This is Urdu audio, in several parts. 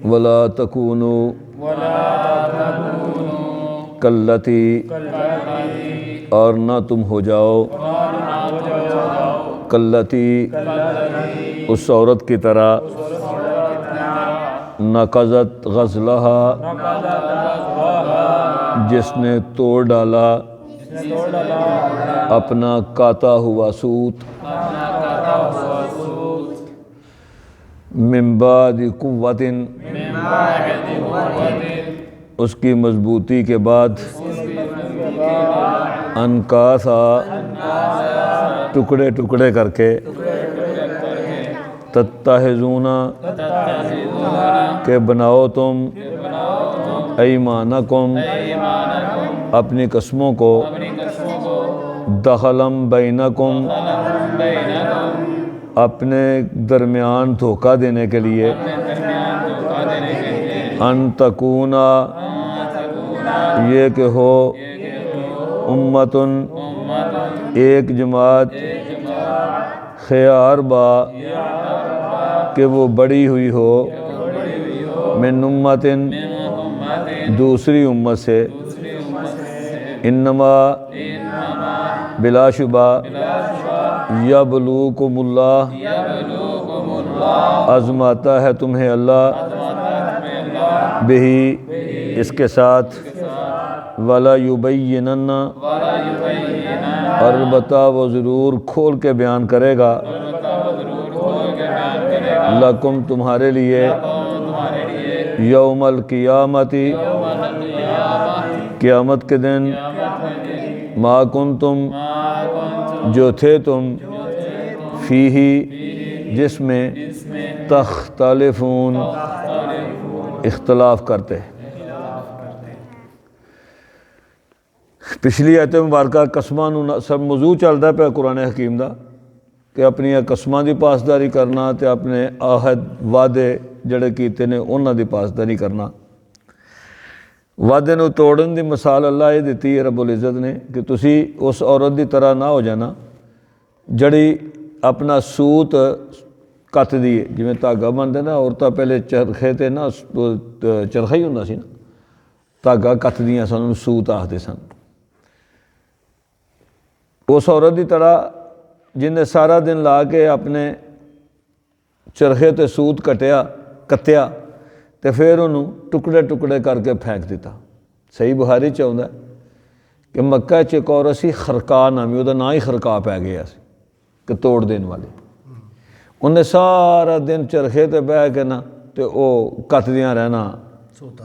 ولا تکونوا کاللتی، اور نہ تم ہو جاؤ کاللتی، اس عورت کی طرح، نقضت غزلہا، جس نے توڑ ڈالا اپنا کاتا ہوا سوت، من بعد قوت، اس کی مضبوطی کے بعد، انکاسا، ٹکڑے ٹکڑے کر کے، تتخذون، کہ بناؤ تم، ایمانکم، اپنی قسموں کو، دخلا بینکم، اپنے درمیان دھوکہ دینے کے لیے، ان تکونا، یہ کہ ہو، امتن، ایک جماعت، خیار با، کہ وہ بڑی ہوئی ہو، من امتن، دوسری امت سے، انما، بلا شبہ، یبلوکم اللہ، آزماتا ہے تمہیں اللہ، بہی، اس کے ساتھ، ولا یبینن، اور البتہ وہ ضرور کھول کے بیان کرے گا، لکم، تمہارے لیے، یوم القیامتی، قیامت کے دن، ما کنتم، جو تھے تم، فیہ، جس میں، تختلفون، اختلاف کرتے۔ پچھلی آیت مبارکہ قسماں نو سب موضوع چلدا پیا قرآن حکیم دا، کہ اپنی قسماں دی پاسداری کرنا تے اپنے عہد وعدے جڑے کیتے نے انہاں دی پاسداری کرنا۔ وعدے نو توڑن دی مثال اللہ یہ دیتی ہے رب العزت نے، کہ تسی اس عورت دی طرح نہ ہو جانا جڑی اپنا سوت کت دیے، جویں دھاگا بنتے نا عورتاں پہلے چرخے تے نا چرخا ہی ہوندا سی نا، دھاگا کت دیاں سن، انہوں سوت آخدے سن۔ اس عورت دی طرح جن نے سارا دن لا کے اپنے چرخے تے سوت کتیا تے پھر انہوں ٹکڑے ٹکڑے کر کے پھینک دیتا۔ صحیح بخاری چ آوندا ہے کہ مکہ چ ایک عورت سی خرقا نامی، وہ نام ہی خرقا پی گیا سی کہ توڑ دین والی۔ انہیں سارا دن چرخے تے بہ کے نا تے او کتدیاں رہنا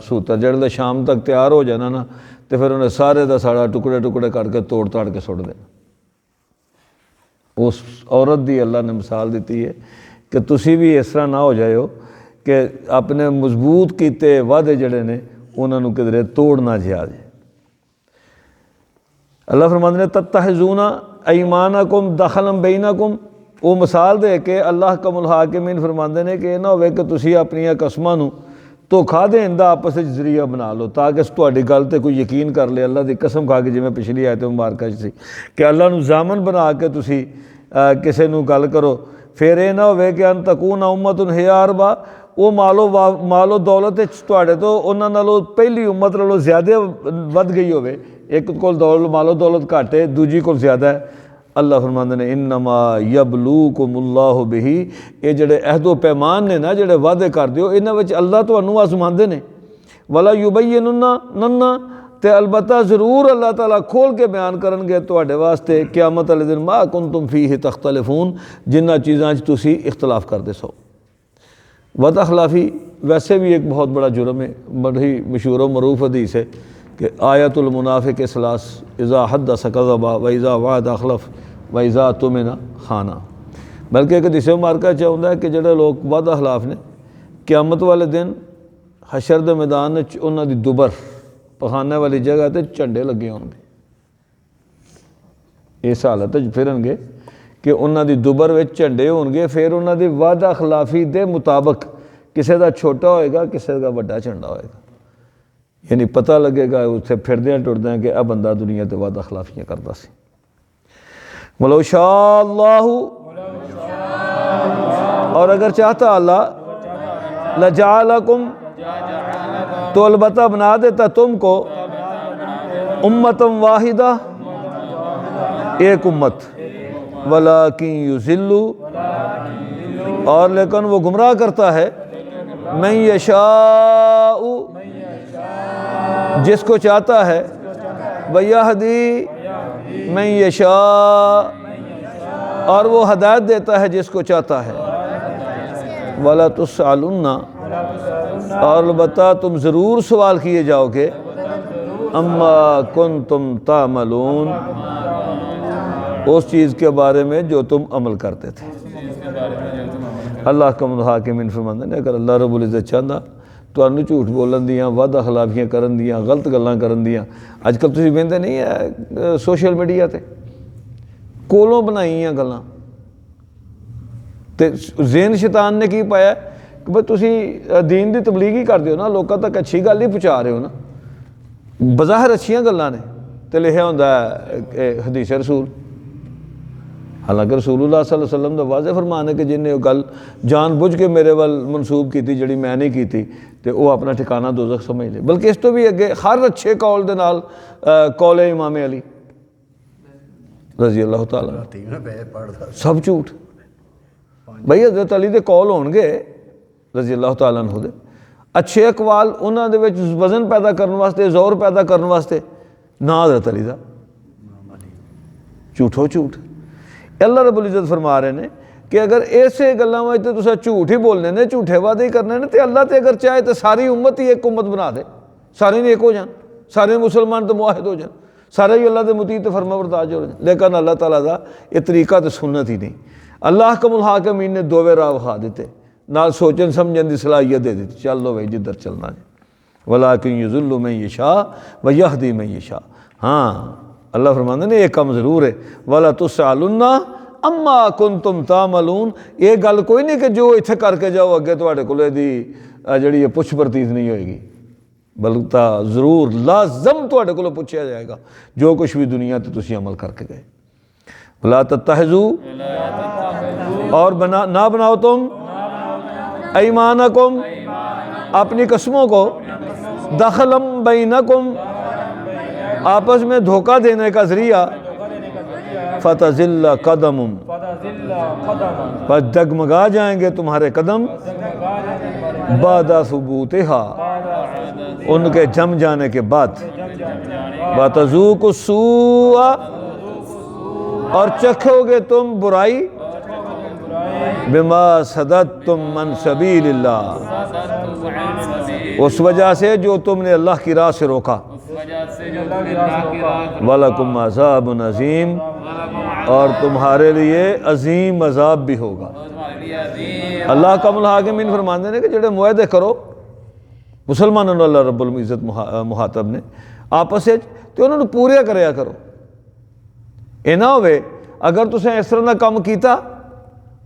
سوتا، جڑے شام تک تیار ہو جانا نا تے پھر انہیں سارے دا سارا ٹکڑے ٹکڑے کر کے توڑ تاڑ کے سٹ دینا۔ اس عورت دی اللہ نے مثال دیتی ہے کہ تسی بھی اس طرح نہ ہو جائے ہو کہ اپنے مضبوط کیتے وعدے جڑے نے انہوں نے کدھرے توڑنا جا جائے۔ اللہ فرماتے ہیں تتخذون ایمانکم دخلا بینکم، وہ مثال دے کے اللہ کم الحاکمین فرماتے ہیں کہ یہ نہ ہوئے کہ تسی اپنی قسماں نو دھوکھا دین دا آپس وچ ذریعہ بنا لو تاکہ تہاڈی گل تے کوئی یقین کر لے۔ اللہ دی قسم کھا کے جویں پچھلی آیت مبارکہ سی کہ اللہ نو ضامن بنا کے تسی کسے نو گل کرو، پھر یہ نہ ہوئے کہ ان تکون امت ہی اربا، وہ مال و دولت تہاڈے تو انہاں نالوں پہلی امت نالوں زیادہ ود گئی ہوئے، ایک کول مال و دولت گھٹ ہے دوجی کول زیادہ ہے۔ اللہ فرماندے نے انما یبلوکم اللہ بہی، یہ جڑے عہد و پیمان نے نا جڑے وعدے کر دیو انہاں وچ اللہ تانوں آزماندے نے، ولا یبینن، تے البتہ ضرور اللہ تعالیٰ کھول کے بیان کرن گے تواڈے واسطے قیامت والے دن ما کنتم فیہ تختلفون، جنہ چیزاں تسی اختلاف کردے سو۔ وعدہ خلافی ویسے بھی ایک بہت بڑا جرم ہے، بڑی مشہور و معروف حدیث ہے کہ آیت المنافق ثلاث، اذا حدث کذب واذا وعد اخلف واذا اؤتمن خان۔ بلکہ ایک حدیث مبارکہ چ ہوندا ہے کہ جڑے لوگ وعدہ خلاف نے قیامت والے دن حشر دے میدان وچ انہاں دی دبر پخانے والی جگہ تے جھنڈے لگے ہون گے، اس حالت وچ پھرن گے کہ انہاں دی دبر وچ جھنڈے ہون گے، پھر انہاں دی وعدہ خلافی دے مطابق کسے دا چھوٹا ہوئے گا کسے دا بڑا جھنڈا ہوئے گا، یعنی پتہ لگے گا اتنے پھردیاں ٹردیاں کہ اے بندہ دنیا تے وعدہ خلافیاں کرتا سی۔ وَلَوْ شَاءَ اللَّهُ اور اگر چاہتا اللہ لجعلکم تو البتہ بنا دیتا تم کو امتم واحدہ ایک امت ولیکن یضل اور لیکن وہ گمراہ کرتا ہے من یشاء جس کو چاہتا ہے ویہدی من یشاء اور وہ ہدایت دیتا ہے جس کو چاہتا ہے ولا تسألن اور البتہ تم ضرور سوال کیے جاؤ گے اما کنتم تعملون اس چیز کے بارے میں جو تم عمل کرتے تھے۔ اللہ کا الحاکمین فرماندے نے اگر اللہ رب العزت چاہتا تانوں جھوٹ بولن دیاں ود اخلاقیاں کرن دیاں غلط گلاں کرن دیاں اج کل تسی ویندے نہیں ہے سوشل میڈیا تے کولوں بنائیاں گلاں تے ذہن شیطان نے کی پایا کہ بھئی تسی دین دی تبلیغ ہی کر دیو نا لوکاں تک اچھی گل ہی پہنچا رہے ہو نا بظاہر اچھیاں گلاں نے تے لکھیا ہوندا ہے حدیث رسول حالانکہ رسول اللہ صلی اللہ علیہ وسلم دا واضح فرمان ہے کہ جن نے گل جان بوجھ کے میرے ول منسوب کی تھی جڑی میں نہیں کی تھی تے وہ اپنا ٹھکانہ دوزخ سمجھ لے بلکہ اس تو بھی اگے ہر اچھے قول دے نال قول امام علی رضی اللہ تعالیٰ سب جھوٹ بھئی حضرت علی دے قول ہون گے رضی اللہ تعالیٰ عنہ دے اچھے اقوال انہاں دے وچ وزن پیدا کرن واسطے زور پیدا کرن واسطے نہ حضرت علی دا جھوٹو جھوٹ اللہ رب العزت فرما رہے ہیں کہ اگر ایسے گلاں وچ تے تساں جھوٹ ہی بولنے نے جھوٹے وعدے ہی کرنے نے تے اللہ تے اگر چاہے تے ساری امت ہی ایک امت بنا دے سارے نیک ہو جان سارے مسلمان تے موحد ہو جان سارے ہی اللہ دے مطیع تے فرما بردار ہو جان لیکن اللہ تعالیٰ دا یہ طریقہ تے سنت ہی نہیں اللہ حکم الحاکمین نے دوویں راہ وکھا دیتے نال سوچن سمجھن دی صلاحیت دے دیتی چل لو بھائی جدھر چلنا ہے ولیکن یضل من یشاء ویہدی من یشاء ہاں اللہ فرماندے نے ایک کم ضرور ہے ولا تسألن اما کنتم تعملون یہ گل کوئی نہیں کہ جو اتنے کر کے جاؤ اگے تواڈے کول دی جڑی یہ پوچھ پرتیت نہیں ہوئے گی بلکہ ضرور لازم تواڈے کول پوچھا جائے گا جو کچھ بھی دنیا تے تسی عمل کر کے گئے ولا تتخذوا اور نہ بناؤ تم ایمانکم اپنی قسموں کو دخلم بینکم آپس میں دھوکہ دینے کا ذریعہ فتزل قدم پس ڈگمگا جائیں گے تمہارے قدم بعد ثبوتہا ان کے جم جانے کے بعد وتذوقوا السوء اور چکھو گے تم برائی بما صددتم من سبیل اللہ اس وجہ سے جو تم نے اللہ کی راہ سے روکا وَلَكُمْ عَذَابٌ عَظِيمٌ اور تمہارے لیے عظیم عذاب بھی ہوگا اللہ کا الحاکمین فرماندے نے کہ جڑے معاہدے کرو مسلمانوں نے اللہ رب العزت مخاطب نے آپس تے انہوں نے پورے کریا کرو اے نہ ہوئے اگر تسیں اس طرح دا کام کیتا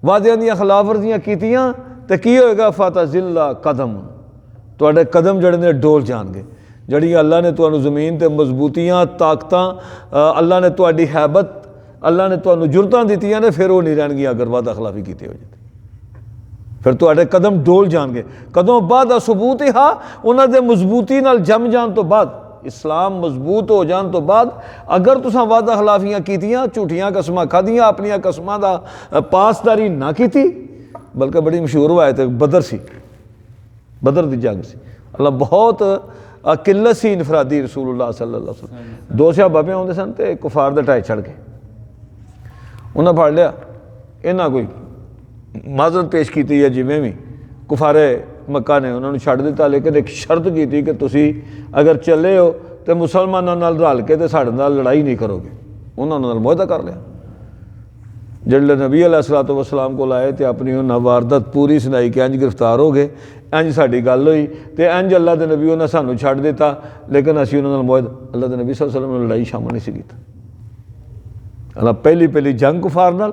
وعدیاں دیاں خلاف ورزیاں کیتیاں تے کی ہوئے گا فتزل قدم تواڈے قدم جڑے نے ڈول جان گے جڑی اللہ نے تانوں زمین تے مضبوطیاں طاقتاں اللہ نے تواڈی ہیبت اللہ نے تانوں جرتاں دتیاں نے پھر وہ نہیں رہن گیاں اگر وعدہ خلافی کیتی ہو جاتی پھر تواڈے قدم ڈول جان گے قدم بعد ثبوتہا انہاں دے مضبوطی نال جم جان تو بعد اسلام مضبوط ہو جان تو بعد اگر تساں وعدہ خلافیاں کیتیاں جھوٹیاں قسماں کھادیاں اپنیاں قسماں دا پاسداری نہ کیتی بلکہ بڑی مشہور روایت ہے بدر سی بدر دی جنگ سی اللہ بہت قلت سی انفرادی رسول اللہ صلی اللہ علیہ وسلم دو صحابہ پہ ہوندے سن تے کفار دے ٹائے چھڑ گئے انہاں پھڑ لیا انہاں کوئی معذرت پیش کیتی ہے جویں بھی کفار مکہ نے انہوں نے چھڑ دیتا لیکن ایک شرط کی تھی کہ تسی اگر چلے ہو تو مسلمانوں نال رل کے تے ساڈے نال لڑائی نہیں کرو گے انہوں نے معاہدہ کر لیا جڑے نبی علیہ الصلوۃ والسلام کو لائے تے اپنی انہاں واردت پوری سنائی کہ انج گرفتار ہو گئے انج ساڈی گل ہوئی تے انج اللہ دے نبی انہاں سانوں چھڑ دیتا لیکن اسی انہاں نال معاہدہ اللہ دے نبی صلی اللہ علیہ وسلم نے لڑائی شامل نہیں سی کیتا اللہ پہلی جنگ کفار نال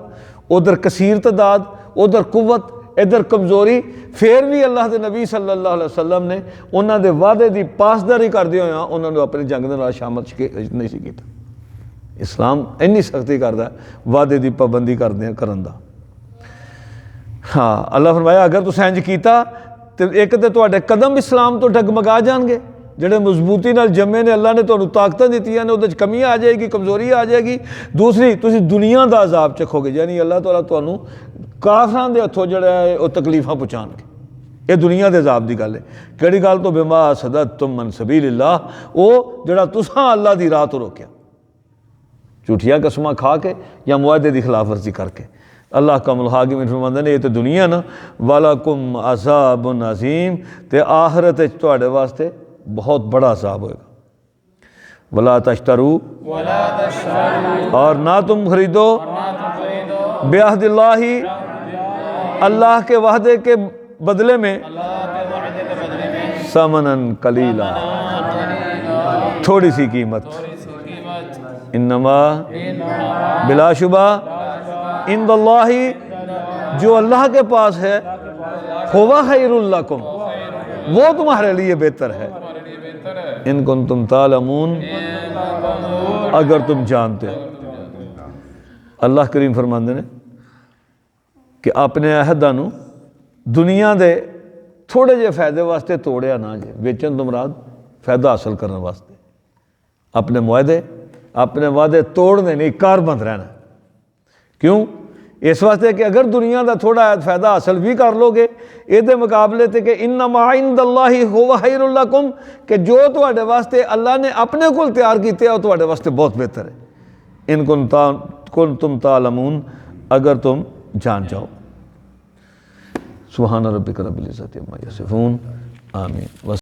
ادھر کثیر تعداد ادھر قوت ادھر کمزوری پھر بھی اللہ دے نبی صلی اللہ علیہ وسلم نے انہاں دے وعدے دی پاسداری کردے ہوئے انہاں نے اپنی جنگ دے نال شامل نہیں سی کیتا اسلام اینی سختی کردا ہے وعدے دی پابندی کرن دا ہاں اللہ فرمایا اگر تسیں انج کیتا تو ایک تو تواڈے قدم اسلام تو ڈگمگا جان گے، جڑے مضبوطی نال جمے نے، اللہ نے تانوں طاقتاں دتیاں نے، اودے وچ کمی آ جائے گی، کمزوری آ جائے گی۔ دوسری تسی دنیا دا عذاب چکھو گے، یعنی اللہ تعالیٰ تانوں کافراں دے ہتھوں جڑا ہے وہ تکلیفاں پہنچان گے۔ یہ دنیا دے عذاب دی گل ہے۔ کیڑی گل تو بما صددتم من سبیل اللہ، وہ جڑا تساں اللہ دی راہ تو روکیا، جھوٹیاں قسماں کھا کے یا معاہدے دی خلاف ورزی کر کے۔ اللہ کا الحاکمین فرماندے نے یہ تو دنیا نا، وَلَكُمْ عَذَابٌ عَظِيمٌ، تے آخرت وچ تواڈے واسطے بہت بڑا عذاب ہوئے گا۔ وَلَا تَشْتَرُوا، اور نہ تم خریدو، بِعَہْدِ اللَّہِ، اللہ کے وعدے کے بدلے میں، ثَمَنًا قَلِيلًا، تھوڑی سی قیمت، انما بلا شبہ عند اللہ، جو اللہ کے پاس ہے، ہوا خیر لکم، وہ تمہارے لیے بہتر ہے، ان کنتم تعلمون، اگر تم جانتے ہو۔ اللہ کریم فرماندے نے کہ اپنے عہداں نو دنیا دے تھوڑے جے فائدے واسطے توڑیا نہ جے، ویچن تو مراد فائدہ حاصل کرنے واسطے، اپنے معاہدے اپنے وعدے توڑنے نہیں، کار بند رہنا۔ کیوں؟ اس واسطے کہ اگر دنیا دا تھوڑا فائدہ حاصل بھی کر لو گے، یہ دے مقابلے تے کہ انما عند اللہ ہوا خیر لکم، کہ جو تواڈے واسطے اللہ نے اپنے کول تیار کیتے ہیں وہ تواڈے واسطے بہت بہتر ہے، ان کنتم تعلمون، اگر تم جان جاؤ۔ سبحان ربک رب العزت عما یصفون، آمین۔